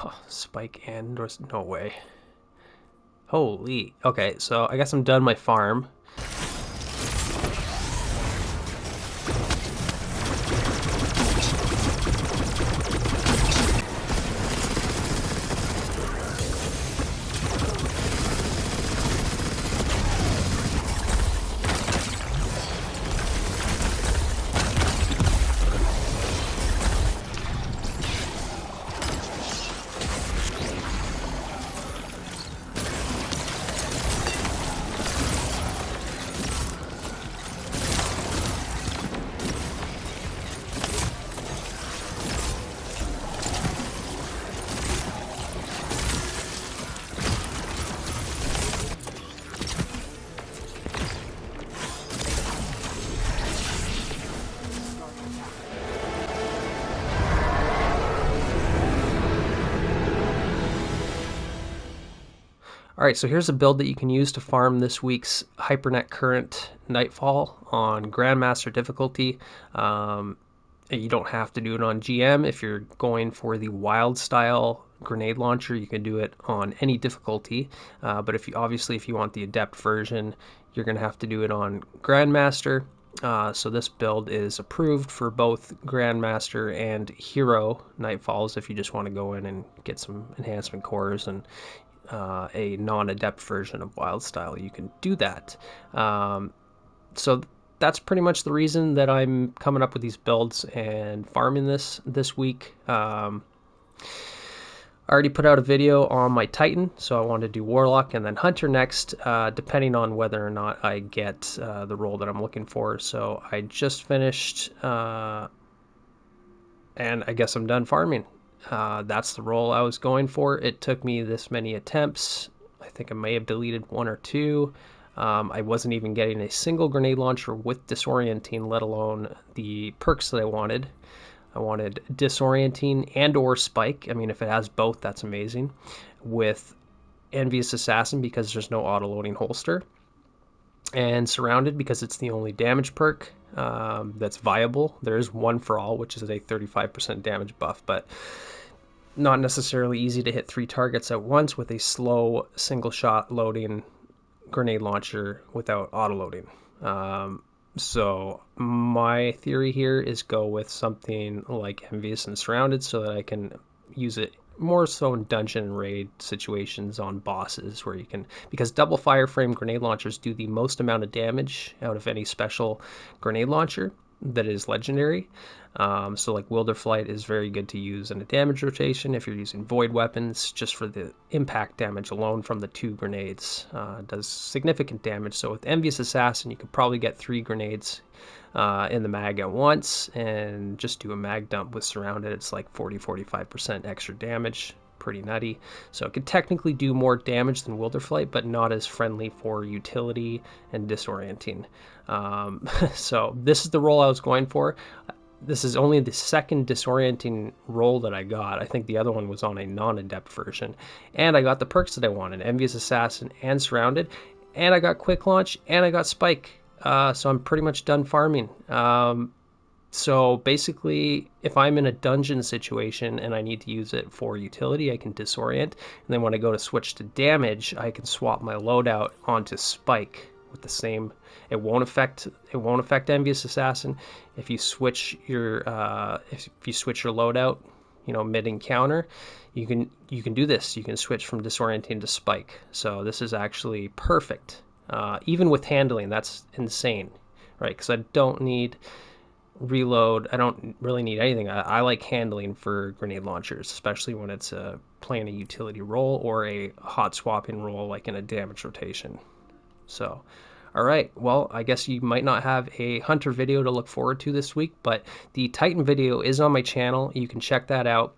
Oh, spike and no way. Holy. Okay, so I guess I'm done my farm. Alright, so here's a build that you can use to farm this week's Hypernet Current Nightfall on Grandmaster difficulty. You don't have to do it on GM. If you're going for the wild style grenade launcher, you can do it on any difficulty. But if you want the adept version, you're going to have to do it on Grandmaster. So this build is approved for both Grandmaster and Hero Nightfalls if you just want to go in and get some enhancement cores and a non-adept version of wild style. You can do that. So that's pretty much the reason that I'm coming up with these builds and farming this week. I already put out a video on my Titan, so I want to do Warlock and then Hunter next, depending on whether or not I get the role that I'm looking for. So I just finished, and I guess I'm done farming. That's the role I was going for. It took me this many attempts. I think I may have deleted one or two. I wasn't even getting a single grenade launcher with disorienting, let alone the perks that I wanted. I wanted disorienting and or spike. I mean, if it has both, that's amazing. With envious assassin because there's no auto-loading holster. And surrounded because it's the only damage perk that's viable. There is one for all, which is a 35% damage buff, but not necessarily easy to hit 3 targets at once with a slow single shot loading grenade launcher without auto loading. So my theory here is go with something like envious and surrounded so that I can use it more so in dungeon and raid situations on bosses where you can, because double fire frame grenade launchers do the most amount of damage out of any special grenade launcher that is legendary. So like Wilderflight is very good to use in a damage rotation if you're using void weapons, just for the impact damage alone from the 2 grenades. Does significant damage. So with Envious Assassin you could probably get 3 grenades in the mag at once and just do a mag dump with Surrounded. It's like 40-45% extra damage. Pretty nutty. So it could technically do more damage than Wilderflight, but not as friendly for utility and disorienting. So this is the role I was going for. This is only the second disorienting role that I got. I think the other one was on a non-adept version. And I got the perks that I wanted, Envious Assassin and Surrounded. And I got Quick Launch and I got Spike. So I'm pretty much done farming. So basically, if I'm in a dungeon situation and I need to use it for utility, I can disorient. And then when I go to switch to damage, I can swap my loadout onto Spike with the same. It won't affect Envious Assassin. If you switch your loadout, mid encounter, you can do this. You can switch from disorienting to Spike. So this is actually perfect. Even with handling, that's insane, right? Because I don't need reload. I don't really need anything. I like handling for grenade launchers, especially when it's playing a utility role or a hot swapping role like in a damage rotation. So all right, well, I guess you might not have a Hunter video to look forward to this week, but the Titan video is on my channel. You can check that out.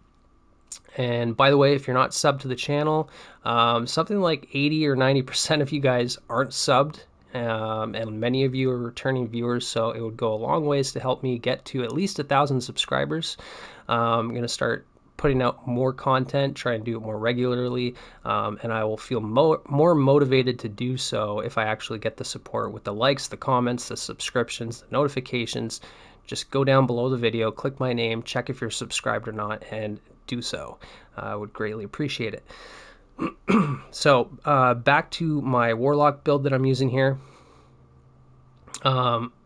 And by the way, if you're not subbed to the channel, something like 80 or 90% of you guys aren't subbed. And many of you are returning viewers, so it would go a long ways to help me get to at least 1,000 subscribers. I'm going to start putting out more content, try and do it more regularly, and I will feel more motivated to do so if I actually get the support with the likes, the comments, the subscriptions, the notifications. Just go down below the video, click my name, check if you're subscribed or not, and do so. I would greatly appreciate it. So back to my Warlock build that I'm using here.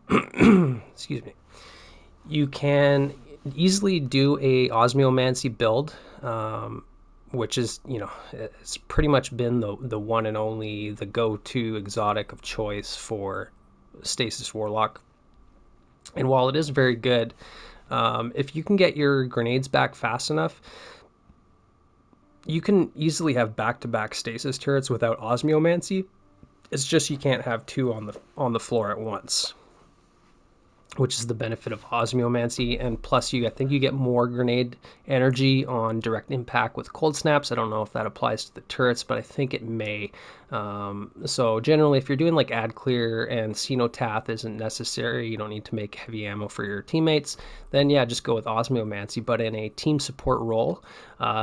Excuse me. You can easily do a osmiomancy build, which is, it's pretty much been the one and only, the go-to exotic of choice for Stasis Warlock. And while it is very good, if you can get your grenades back fast enough, you can easily have back-to-back stasis turrets without osmiomancy. It's just you can't have two on the floor at once, which is the benefit of osmiomancy. And plus, I think you get more grenade energy on direct impact with cold snaps. I don't know if that applies to the turrets, but I think it may. So generally, if you're doing like ad clear and Cenotaph isn't necessary, you don't need to make heavy ammo for your teammates, then yeah, just go with osmiomancy. But in a team support role,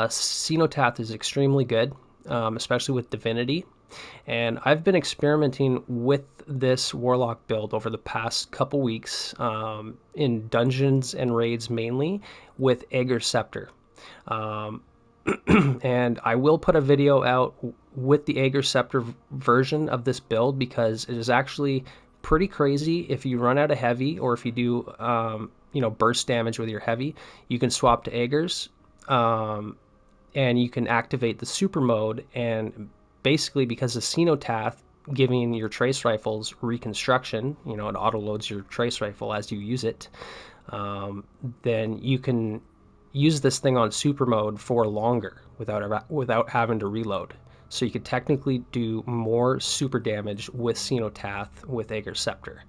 Cenotaph is extremely good, especially with divinity. And I've been experimenting with this Warlock build over the past couple weeks, in dungeons and raids mainly, with Aegir's Scepter. And I will put a video out with the Aegir's Scepter version of this build, because it is actually pretty crazy. If you run out of heavy, or if you do burst damage with your heavy, you can swap to Aegir's, and you can activate the super mode. And basically, because of Cenotaph giving your trace rifles reconstruction, it auto loads your trace rifle as you use it, then you can use this thing on super mode for longer without having to reload. So you could technically do more super damage with Cenotaph with Aegir's Scepter.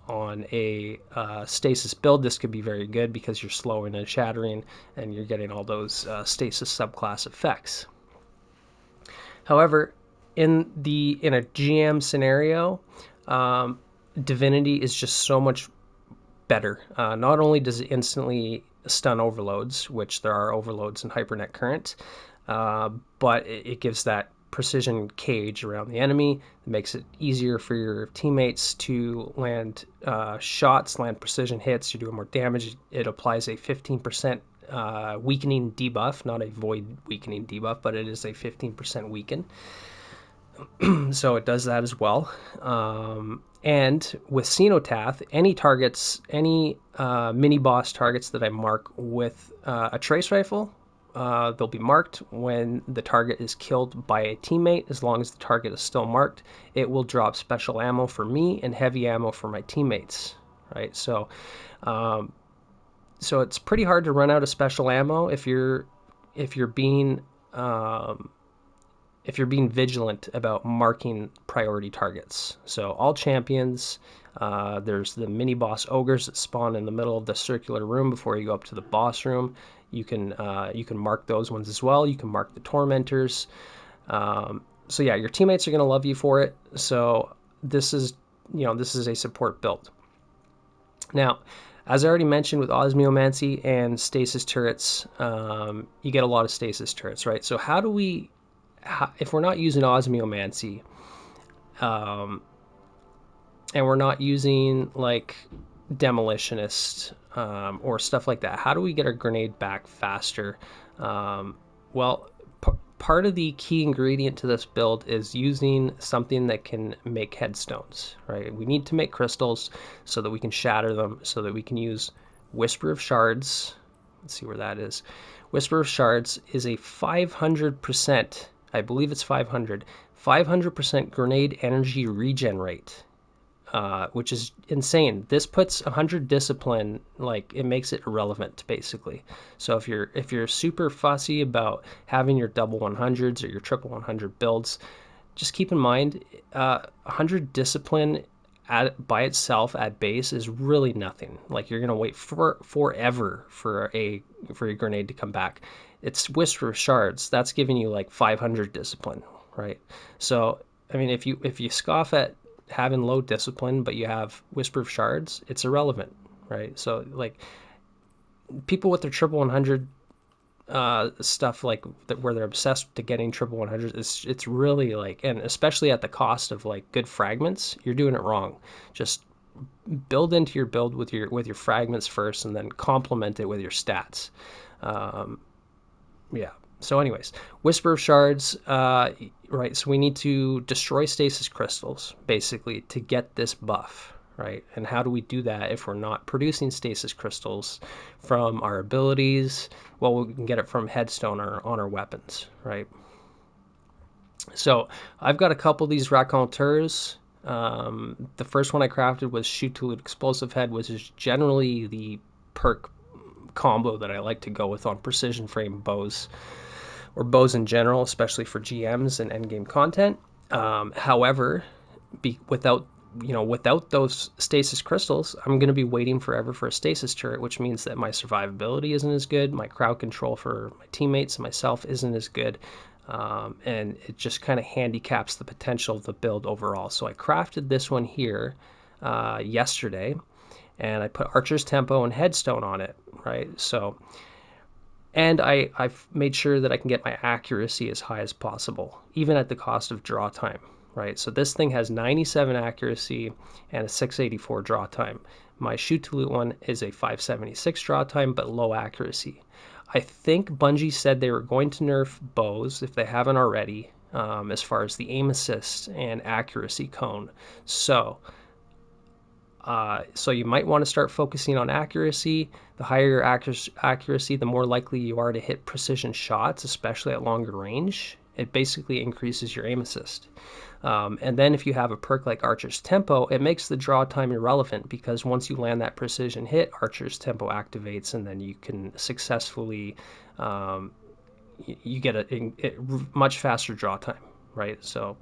On a stasis build, this could be very good because you're slowing and shattering, and you're getting all those stasis subclass effects. However, in a GM scenario, Divinity is just so much better. Not only does it instantly stun overloads, which there are overloads in Hypernet current, but it gives that precision cage around the enemy. It makes it easier for your teammates to land shots, land precision hits. You're doing more damage. It applies a 15% weakening debuff, not a void weakening debuff, but it is a 15% weaken. So it does that as well. And with Cenotaph, any targets, any mini boss targets that I mark with a trace rifle, they'll be marked when the target is killed by a teammate. As long as the target is still marked, it will drop special ammo for me and heavy ammo for my teammates. Right, so it's pretty hard to run out of special ammo if you're being vigilant about marking priority targets. So all champions, there's the mini boss ogres that spawn in the middle of the circular room before you go up to the boss room. You can mark those ones as well. You can mark the tormentors. So yeah, your teammates are going to love you for it. So this is a support build. Now, as I already mentioned, with osmiomancy and stasis turrets, you get a lot of stasis turrets, right? So if we're not using osmiomancy, and we're not using like demolitionist or stuff like that, how do we get our grenade back faster? Well, part of the key ingredient to this build is using something that can make headstones, right? We need to make crystals so that we can shatter them, so that we can use Whisper of Shards. Let's see where that is. Whisper of Shards is a 500%, I believe it's 500% grenade energy regen rate, which is insane. This puts 100 discipline, like it makes it irrelevant basically. So if you're super fussy about having your double 100s or your triple 100 builds, just keep in mind 100 discipline by itself at base is really nothing. Like you're gonna wait forever for a grenade to come back. It's Whisper of Shards, that's giving you like 500 discipline, right? So I mean, if you scoff at having low discipline but you have Whisper of Shards, it's irrelevant, right? So like people with their triple 100 stuff, like that, where they're obsessed to getting triple 100s, it's really like, and especially at the cost of like good fragments, you're doing it wrong. Just build into your build with your fragments first, and then complement it with your stats. Yeah. So anyways, Whisper of Shards, right, so we need to destroy stasis crystals, basically, to get this buff, right? And how do we do that if we're not producing stasis crystals from our abilities? Well, we can get it from headstone or on our weapons, right? So I've got a couple of these raconteurs. The first one I crafted was Shoot to Loot Explosive Head, which is generally the perk combo that I like to go with on precision frame bows, or bows in general, especially for GMs and endgame content. However, without those stasis crystals, I'm going to be waiting forever for a stasis turret, which means that my survivability isn't as good, my crowd control for my teammates and myself isn't as good, and it just kind of handicaps the potential of the build overall. So I crafted this one here yesterday, and I put Archer's Tempo and Headstone on it, right? So, and I've made sure that I can get my accuracy as high as possible, even at the cost of draw time, right? So this thing has 97 accuracy and a 684 draw time. My Shoot to Loot one is a 576 draw time, but low accuracy. I think Bungie said they were going to nerf bows, if they haven't already, as far as the aim assist and accuracy cone. So you might want to start focusing on accuracy. The higher your accuracy, the more likely you are to hit precision shots, especially at longer range. It basically increases your aim assist. And then if you have a perk like Archer's Tempo, it makes the draw time irrelevant, because once you land that precision hit, Archer's Tempo activates, and then you can successfully, you get a much faster draw time, right? So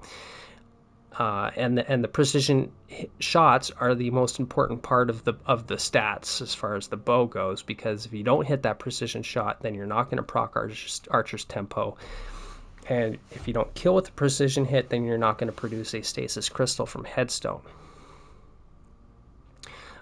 and the precision shots are the most important part of the stats as far as the bow goes, because if you don't hit that precision shot, then you're not going to proc Archer's Tempo, and if you don't kill with a precision hit, then you're not going to produce a stasis crystal from Headstone.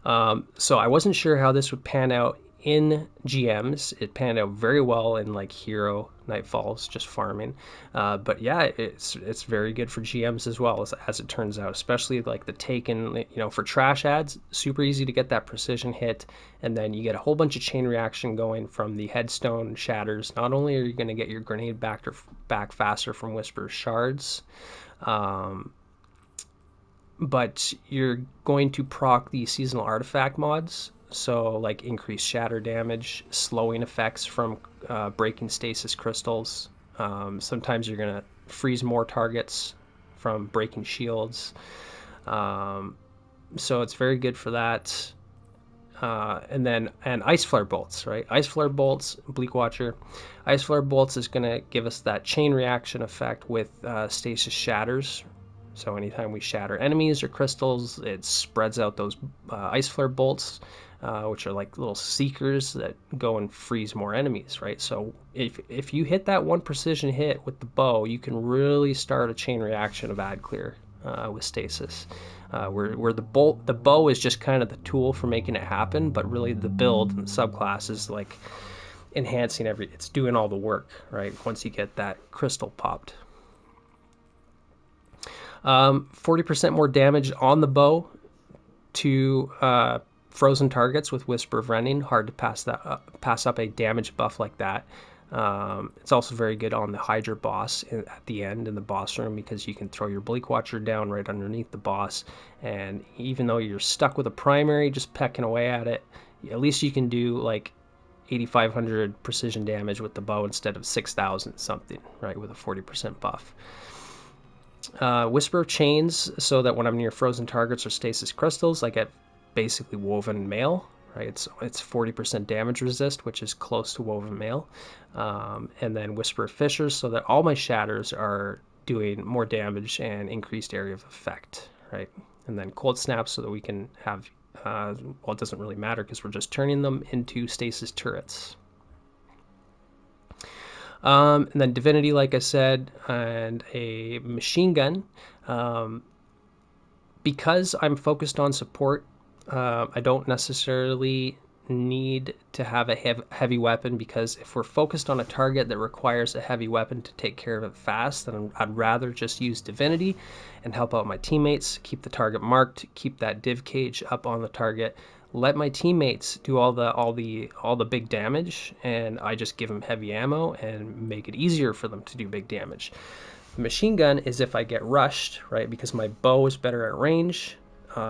So I wasn't sure how this would pan out in GMs. It panned out very well in like Hero Nightfalls, just farming. But yeah, it's very good for GMs as well, as it turns out, especially like the Taken, for trash ads, super easy to get that precision hit. And then you get a whole bunch of chain reaction going from the Headstone shatters. Not only are you going to get your grenade back faster from Whisper Shards, but you're going to proc the seasonal artifact mods. So like increased shatter damage, slowing effects from breaking stasis crystals. Sometimes you're going to freeze more targets from breaking shields. So it's very good for that. And Ice Flare Bolts, right? Ice Flare Bolts, Bleak Watcher. Ice Flare Bolts is going to give us that chain reaction effect with stasis shatters. So anytime we shatter enemies or crystals, it spreads out those Ice Flare Bolts, which are like little seekers that go and freeze more enemies, right? So if you hit that one precision hit with the bow, you can really start a chain reaction of ad clear with stasis. Where the bow is just kind of the tool for making it happen, but really the build and subclass is like enhancing it's doing all the work, right? Once you get that crystal popped. 40% more damage on the bow to frozen targets with Whisper of Rending. Hard to pass up a damage buff like that. It's also very good on the Hydra boss at the end in the boss room, because you can throw your Bleak Watcher down right underneath the boss, and even though you're stuck with a primary just pecking away at it, at least you can do like 8,500 precision damage with the bow instead of 6,000 something, right, with a 40% buff. Whisper of Chains, so that when I'm near frozen targets or stasis crystals, I get basically Woven Mail, right? It's 40% damage resist, which is close to Woven Mail. And then Whisper of Fissures, so that all my shatters are doing more damage and increased area of effect, right? And then Cold Snap, so that we can have, it doesn't really matter because we're just turning them into stasis turrets. And then Divinity, like I said, and a machine gun. Because I'm focused on support, I don't necessarily need to have a heavy weapon, because if we're focused on a target that requires a heavy weapon to take care of it fast, then I'd rather just use Divinity and help out my teammates, keep the target marked, keep that div cage up on the target, let my teammates do all the big damage, and I just give them heavy ammo and make it easier for them to do big damage. The machine gun is if I get rushed, right? Because my bow is better at range.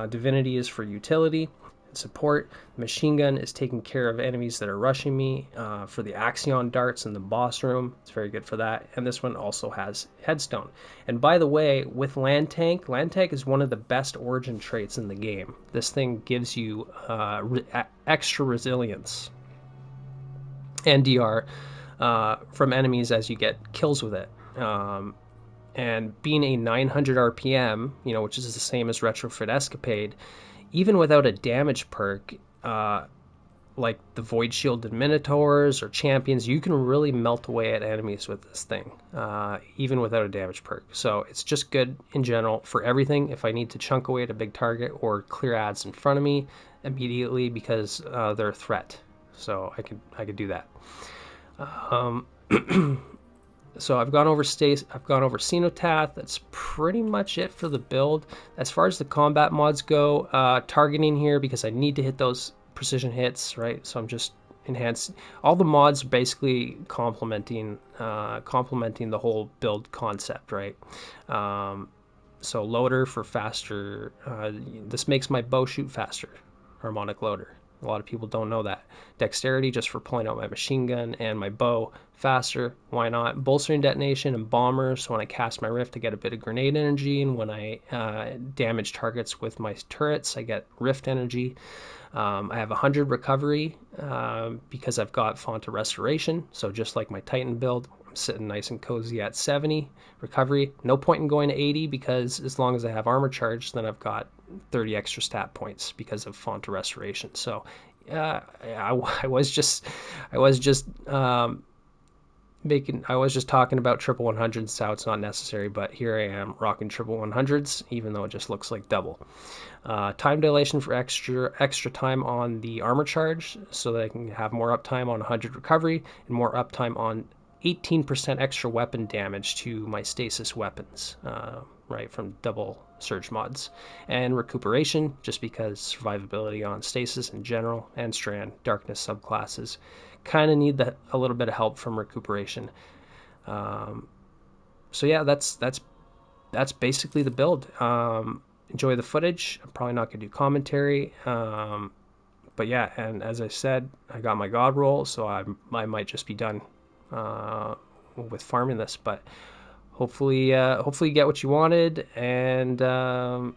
Divinity is for utility and support. The machine gun is taking care of enemies that are rushing me. For the Axion darts in the boss room, it's very good for that. And this one also has headstone. And by the way, with land tank is one of the best origin traits in the game. This thing gives you extra resilience and DR from enemies as you get kills with it. And being a 900 RPM, which is the same as Retrofit Escapade, even without a damage perk, like the Void Shielded Minotaurs or Champions, you can really melt away at enemies with this thing, even without a damage perk. So it's just good in general for everything. If I need to chunk away at a big target or clear adds in front of me immediately because they're a threat, so I could do that. So I've gone over Cenotaph. That's pretty much it for the build. As far as the combat mods go, targeting here because I need to hit those precision hits, right? So I'm just enhancing. All the mods are basically complementing the whole build concept, right? So loader for faster. This makes my bow shoot faster. Harmonic loader. A lot of people don't know that. Dexterity just for pulling out my machine gun and my bow faster. Why not? Bolstering detonation and bombers. So when I cast my rift, I get a bit of grenade energy, and when I damage targets with my turrets, I get rift energy. I have 100 recovery because I've got Font of Restoration. So just like my Titan build, I'm sitting nice and cozy at 70 recovery. No point in going to 80 because as long as I have armor charge, then I've got 30 extra stat points because of Font of Restoration. So I was just talking about triple 100s, how it's not necessary, but here I am rocking triple 100s, even though it just looks like double. Time dilation for extra time on the armor charge, so that I can have more uptime on 100 recovery and more uptime on 18% extra weapon damage to my stasis weapons, right, from double surge mods. And recuperation, just because survivability on stasis in general and strand darkness subclasses kind of need a little bit of help from recuperation. So yeah, that's basically the build. Enjoy the footage. I'm probably not gonna do commentary, but yeah, and as I said, I got my god roll, so I might just be done with farming this, but hopefully you get what you wanted, and I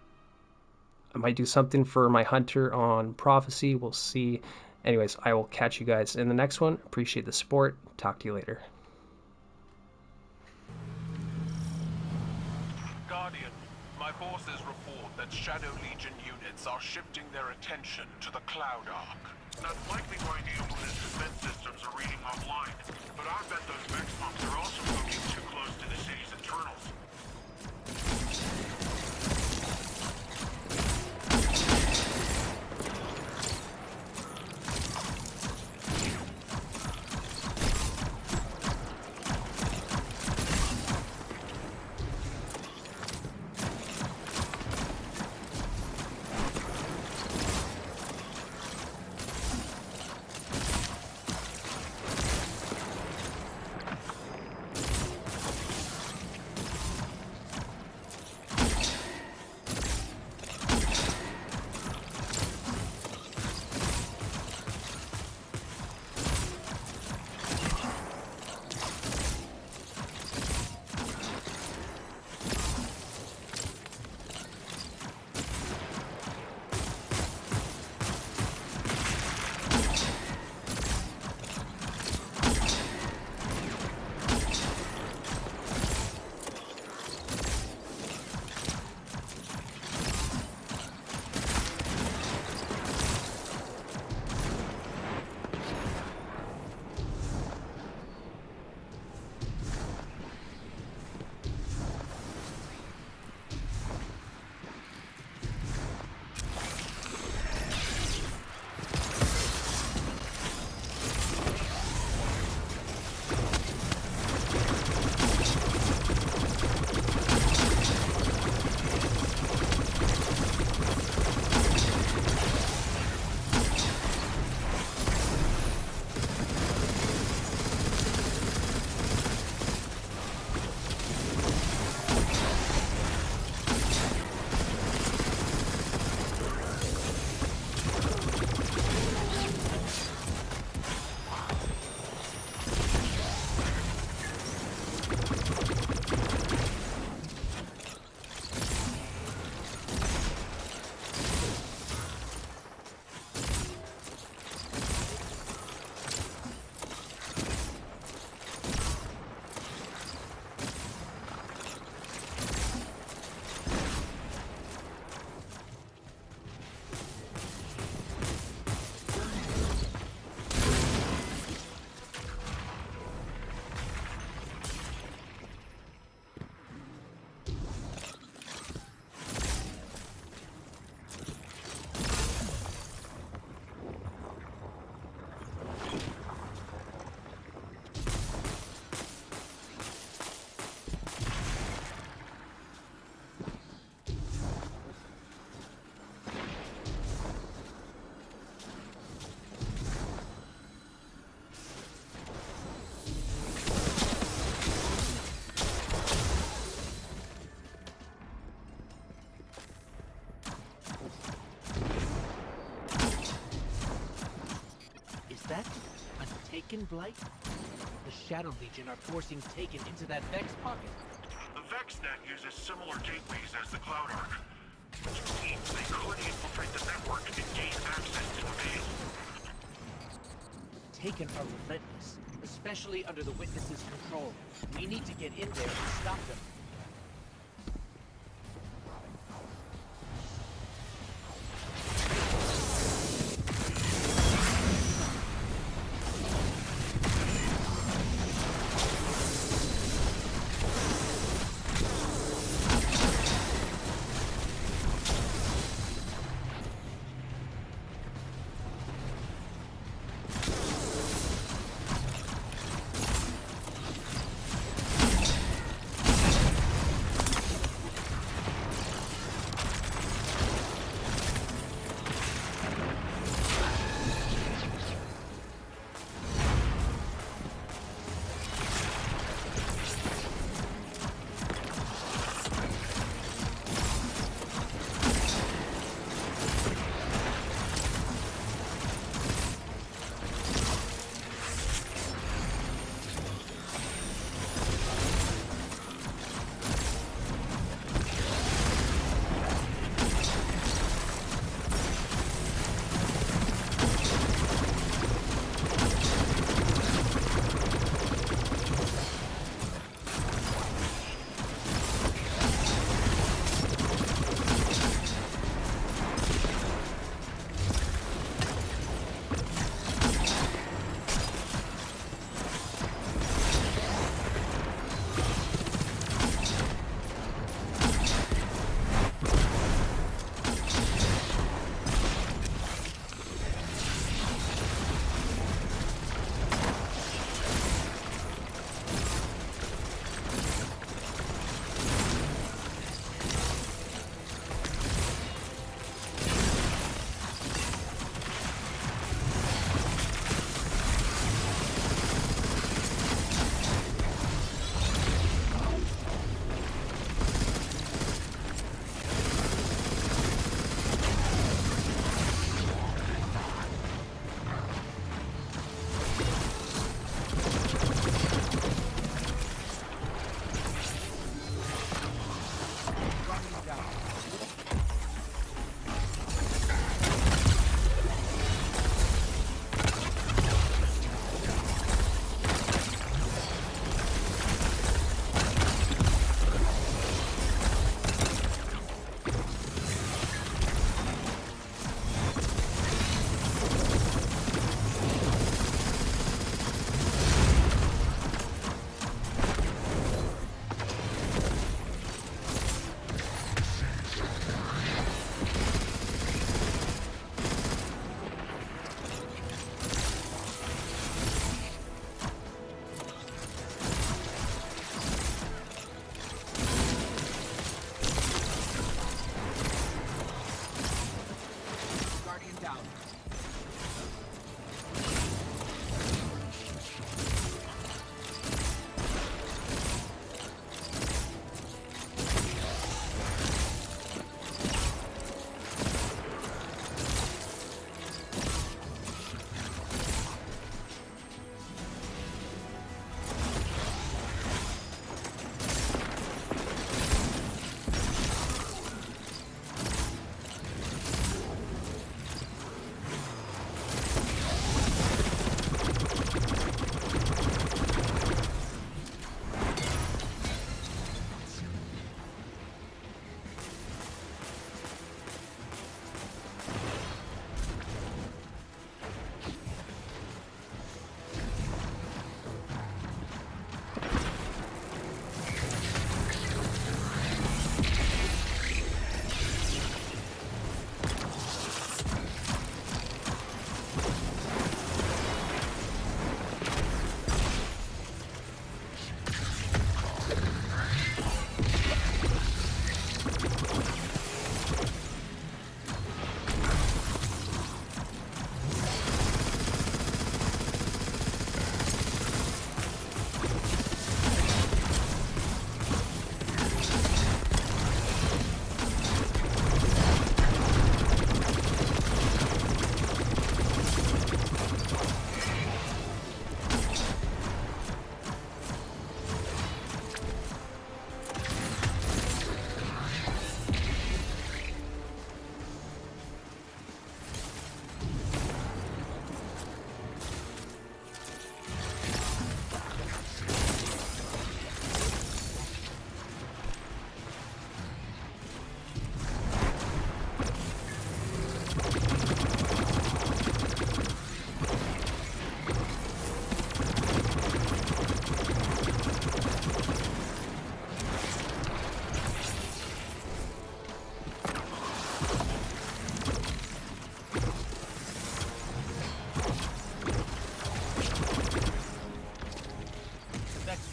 might do something for my hunter on prophecy. We'll see. Anyways, I will catch you guys in the next one. Appreciate the support. Talk to you later. Guardian, my forces report that Shadow Legion units are shifting their attention to the Cloud Arc. That's likely why the opponent's defense systems are reading offline, but I bet those Vex monks are also moving too close to the city's internals. seen Blight? The Shadow Legion are forcing Taken into that Vex pocket. The VexNet uses similar gateways as the Cloud Arc, which means they could infiltrate the network and gain access to the Veil. Taken are relentless, especially under the Witness's control. We need to get in there and stop them.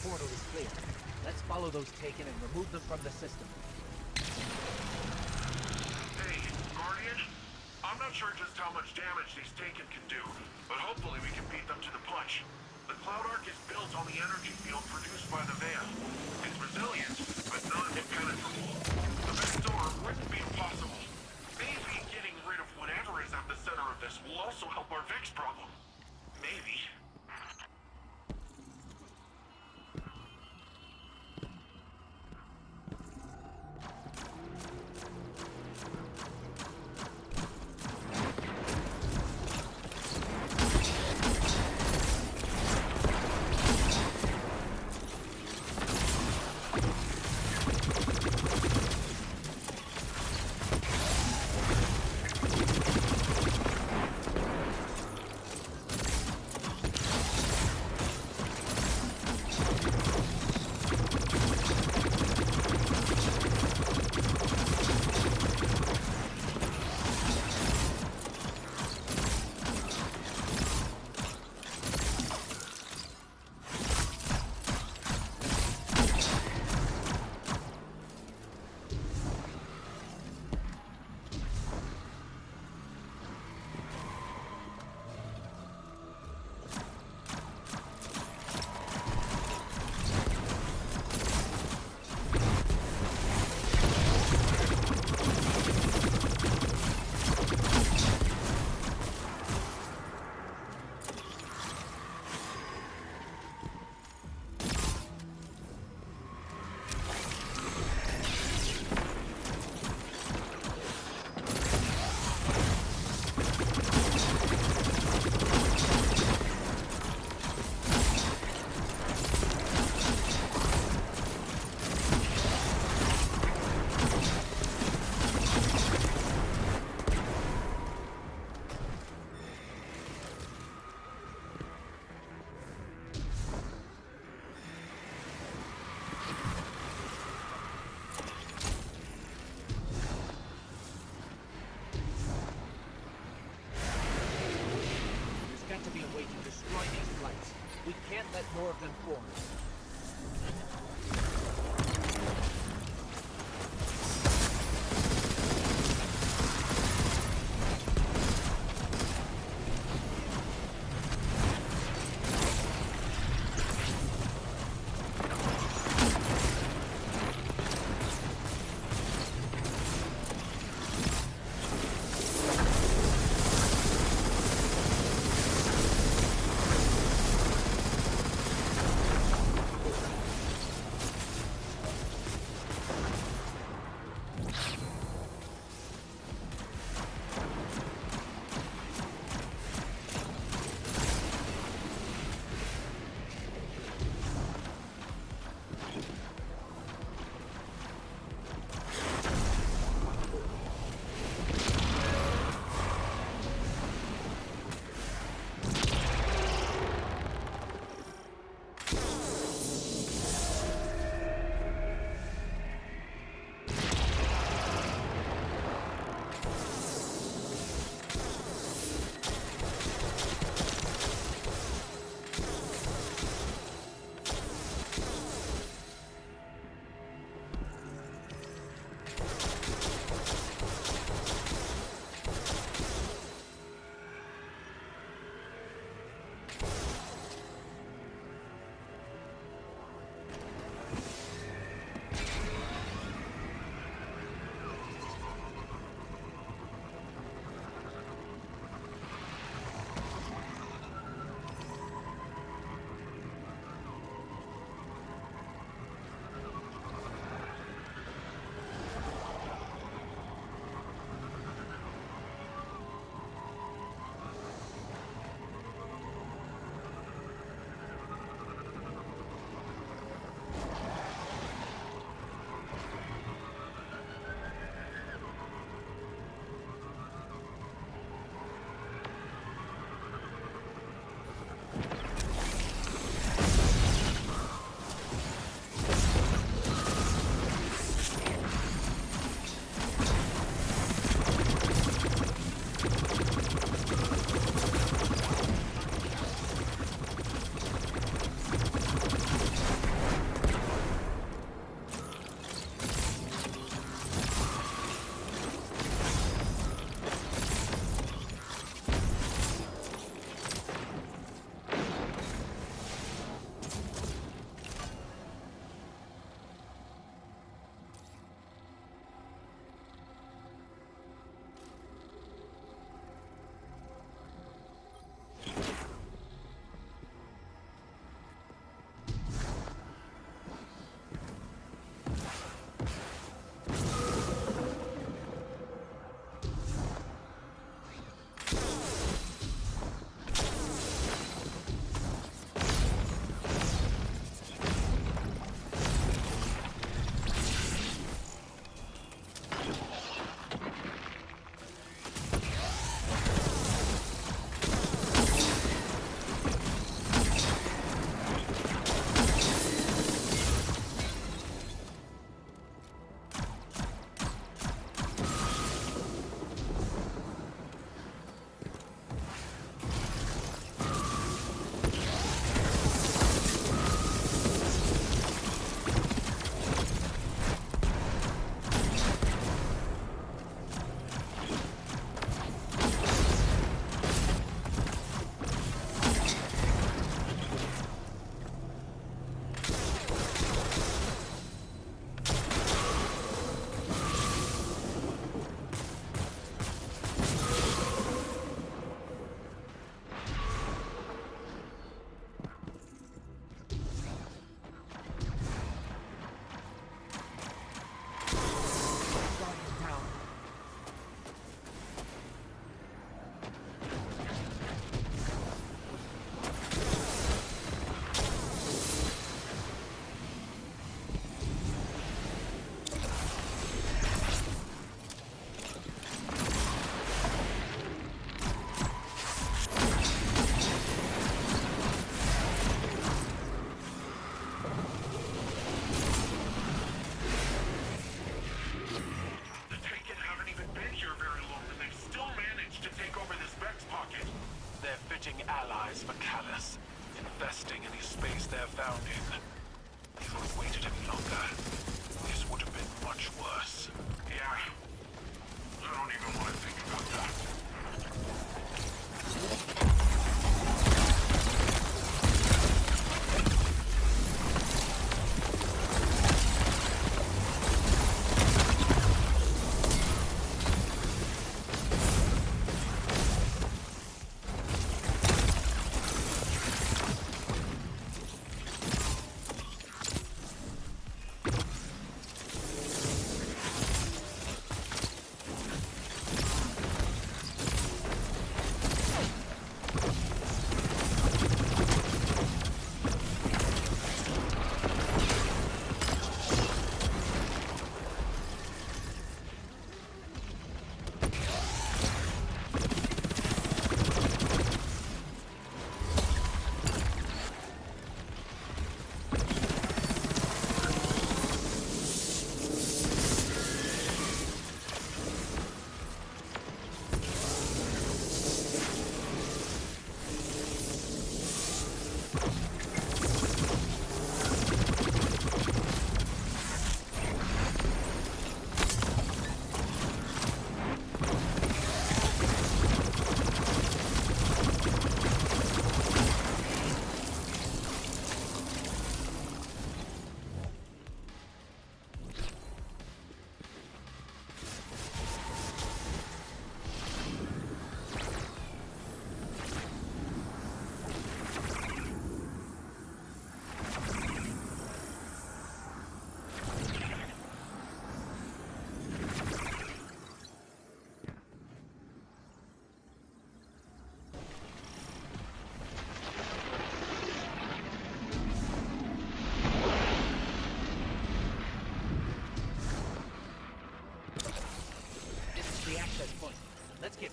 portal is clear. Let's follow those taken and remove them from the system. Hey, Guardian? I'm not sure just how much damage these taken can do, but hopefully we can beat them to the punch. The Cloud Arc is built on the energy field produced by the Veil. It's resilient, but not impenetrable. The backdoor wouldn't be impossible. Maybe getting rid of whatever is at the center of this will also help our Vex problem. Maybe. We can't let more of them form.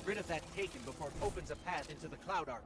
rid of that Taken before it opens a path into the Cloud Arc.